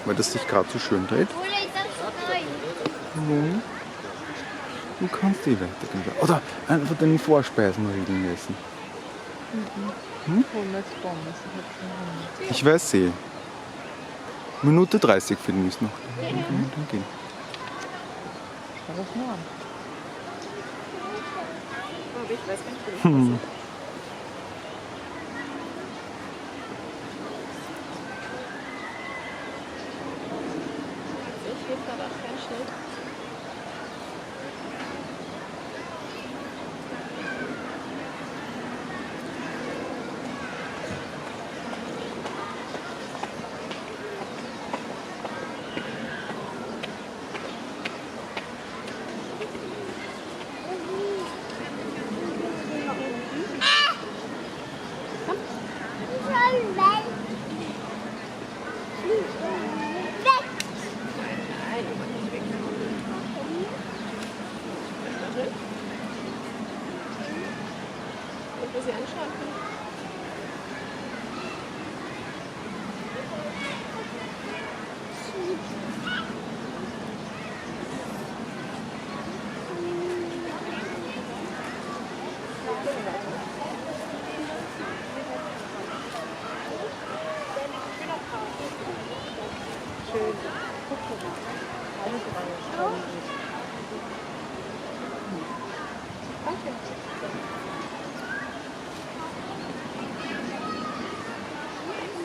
weil das sich gerade so schön dreht. Ja. Du kannst eh weitergehen. Oder einfach den Vorspeisenriegel essen. Ich weiß eh. Minute 30 finde ich es noch. Dann können wir gehen. Schau das mal an. Aber ich weiß gar nicht, wie das ist. Ich will gerade auch keinen Schnitt. Sie anschauen können. Schön. Danke.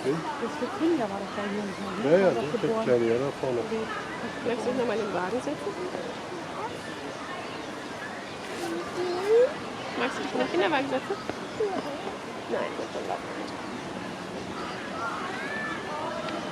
Das für Kinder war das ja Jungs. Ja, ja, das ist der Kleine, ja, da vorne. Möchtest du dich nochmal in den Wagen setzen? Magst du dich noch in den Wagen setzen? Nein, das ist schon laut.